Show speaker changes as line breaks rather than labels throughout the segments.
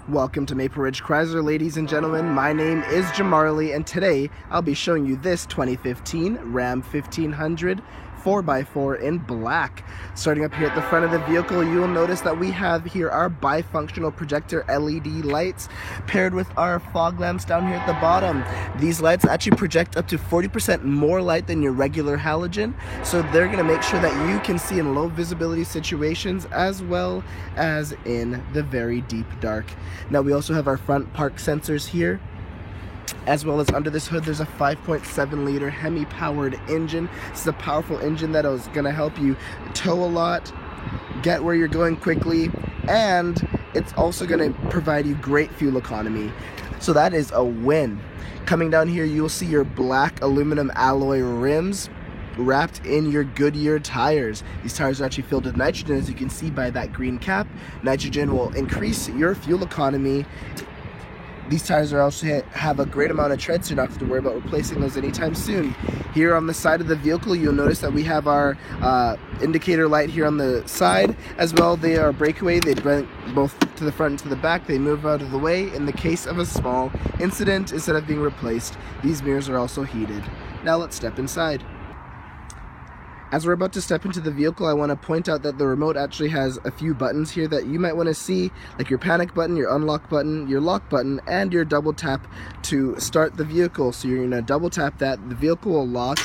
Welcome to Maple Ridge Chrysler, ladies and gentlemen. My name is Jamarly, and today I'll be showing you this 2015 Ram 1500 4x4 in black. Starting up here at the front of the vehicle, you will notice that we have here our bifunctional projector LED lights paired with our fog lamps down here at the bottom. These lights actually project up to 40% more light than your regular halogen, so they're going to make sure that you can see in low visibility situations as well as in the very deep dark. Now we also have our front park sensors here, as well as under this hood there's a 5.7 liter Hemi powered engine. This is a powerful engine that is going to help you tow a lot, get where you're going quickly, and it's also going to provide you great fuel economy. So that is a win. Coming down here, you'll see your black aluminum alloy rims wrapped in your Goodyear tires. These tires are actually filled with nitrogen, as you can see by that green cap. Nitrogen will increase your fuel economy. These tires are also have a great amount of tread, so you don't have to worry about replacing those anytime soon. Here on the side of the vehicle, you'll notice that we have our indicator light here on the side. As well, they are breakaway. They bring both to the front and to the back. They move out of the way in the case of a small incident instead of being replaced. These mirrors are also heated. Now let's step inside. As we're about to step into the vehicle, I want to point out that the remote actually has a few buttons here that you might want to see, like your panic button, your unlock button, your lock button, and your double tap to start the vehicle. So you're going to double tap that, the vehicle will lock,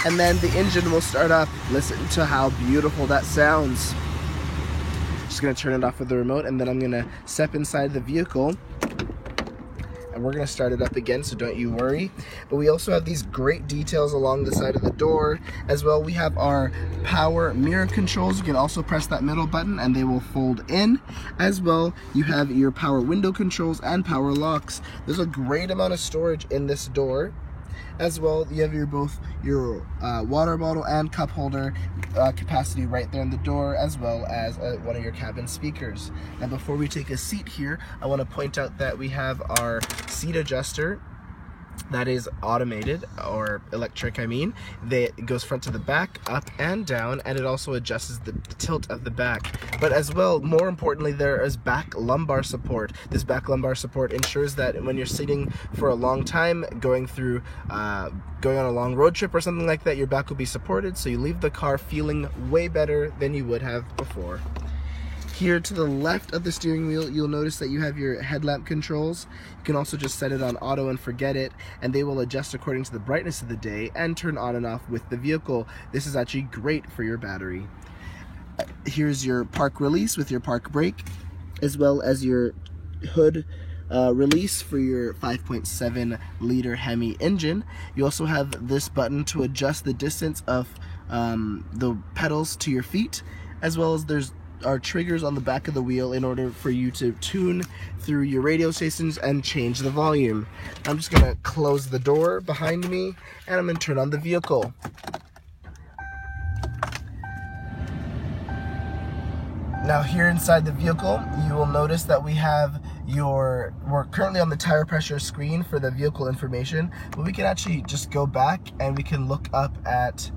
and then the engine will start up. Listen to how beautiful that sounds. Just going to turn it off with the remote, and then I'm going to step inside the vehicle. And we're going to start it up again, so don't you worry. But we also have these great details along the side of the door. As well, we have our power mirror controls. You can also press that middle button and they will fold in. As well, you have your power window controls and power locks. There's a great amount of storage in this door. As well, you have both your water bottle and cup holder capacity right there in the door, as well as one of your cabin speakers. Now before we take a seat here, I want to point out that we have our seat adjuster that is automated, or electric I mean. It goes front to the back, up and down, and it also adjusts the tilt of the back. But as well, more importantly, there is back lumbar support. This back lumbar support ensures that when you're sitting for a long time, going on a long road trip or something like that, your back will be supported, so you leave the car feeling way better than you would have before. Here to the left of the steering wheel, you'll notice that you have your headlamp controls. You can also just set it on auto and forget it, and they will adjust according to the brightness of the day and turn on and off with the vehicle. This is actually great for your battery. Here's your park release with your park brake, as well as your hood release for your 5.7 liter Hemi engine. You also have this button to adjust the distance of the pedals to your feet, as well as there's our triggers on the back of the wheel in order for you to tune through your radio stations and change the volume. I'm just going to close the door behind me, and I'm going to turn on the vehicle. Now here inside the vehicle, you will notice that we have we're currently on the tire pressure screen for the vehicle information, but we can actually just go back and we can look up at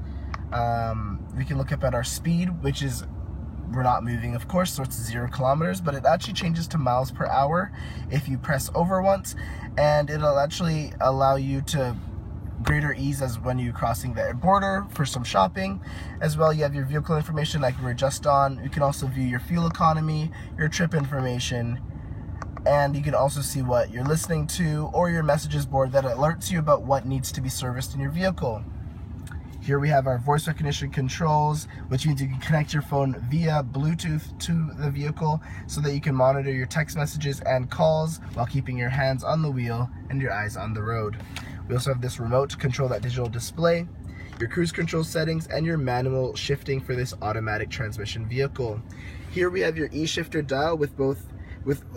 our speed, which is, we're not moving, of course, so it's 0 kilometers, but it actually changes to miles per hour if you press over once, and it'll actually allow you to greater ease as when you're crossing the border for some shopping. As well, you have your vehicle information like we were just on. You can also view your fuel economy, your trip information, and you can also see what you're listening to or your messages board that alerts you about what needs to be serviced in your vehicle. Here we have our voice recognition controls, which means you can connect your phone via Bluetooth to the vehicle so that you can monitor your text messages and calls while keeping your hands on the wheel and your eyes on the road. We also have this remote to control that digital display, your cruise control settings, and your manual shifting for this automatic transmission vehicle. Here we have your e-shifter dial with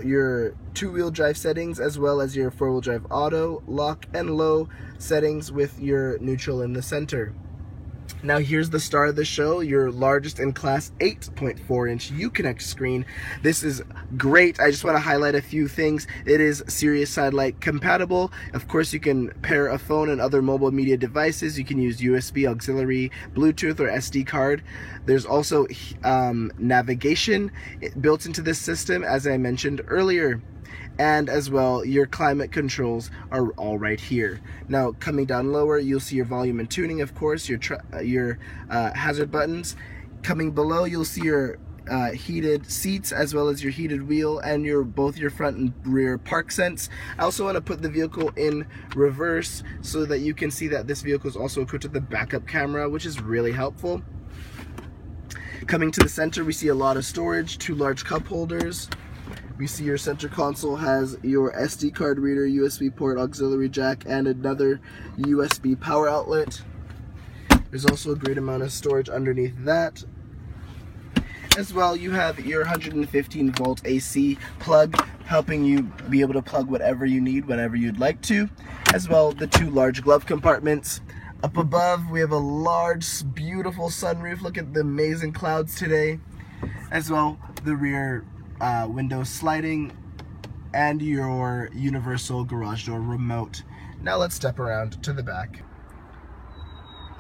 your 2-wheel drive settings, as well as your 4-wheel drive auto, lock, and low settings with your neutral in the center. Now here's the star of the show, your largest in class 8.4-inch Uconnect screen. This is great. I just want to highlight a few things. It is Sirius Satellite compatible. Of course, you can pair a phone and other mobile media devices. You can use USB, auxiliary, Bluetooth, or SD card. There's also navigation built into this system, as I mentioned earlier. and as well your climate controls are all right here. Now coming down lower, you'll see your volume and tuning, of course, your hazard buttons. Coming below, you'll see your heated seats as well as your heated wheel and both your front and rear park sense. I also want to put the vehicle in reverse so that you can see that this vehicle is also equipped with a backup camera, which is really helpful. Coming to the center, we see a lot of storage, 2 large cup holders. We see your center console has your SD card reader, USB port, auxiliary jack, and another USB power outlet. There's also a great amount of storage underneath that. As well, you have your 115 volt AC plug, helping you be able to plug whatever you need whenever you'd like to. As well, the 2 large glove compartments. Up above, we have a large, beautiful sunroof. Look at the amazing clouds today. As well, the rear window sliding and your universal garage door remote. Now let's step around to the back.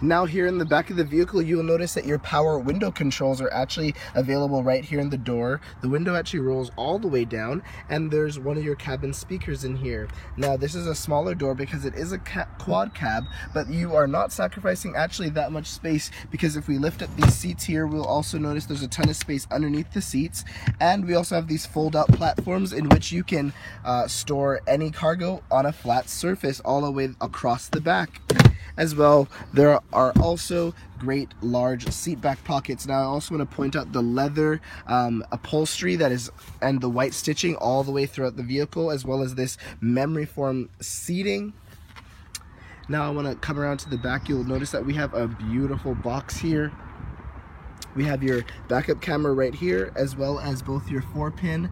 Now here in the back of the vehicle, you will notice that your power window controls are actually available right here in the door. The window actually rolls all the way down, and there's one of your cabin speakers in here. Now this is a smaller door because it is a quad cab, but you are not sacrificing actually that much space, because if we lift up these seats here, we'll also notice there's a ton of space underneath the seats, and we also have these fold out platforms in which you can store any cargo on a flat surface all the way across the back. As well, there are also great large seat back pockets. Now I also want to point out the leather upholstery and the white stitching all the way throughout the vehicle, as well as this memory foam seating. Now I want to come around to the back. You'll notice that we have a beautiful box here. We have your backup camera right here, as well as both your 4-pin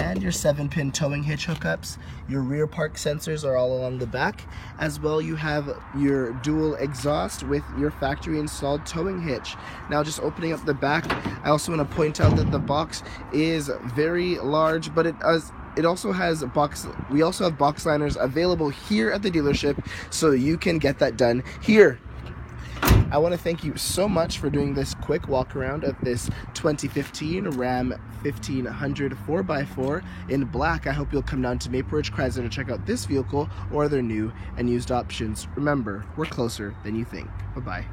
and your 7-pin towing hitch hookups. Your rear park sensors are all along the back. As well, you have your dual exhaust with your factory installed towing hitch. Now just opening up the back, I also want to point out that the box is very large, but it also has we also have box liners available here at the dealership, so you can get that done here. I want to thank you so much for doing this quick walk around of this 2015 Ram 1500 4x4 in black. I hope you'll come down to Maple Ridge Chrysler to check out this vehicle or other new and used options. Remember, we're closer than you think. Bye-bye.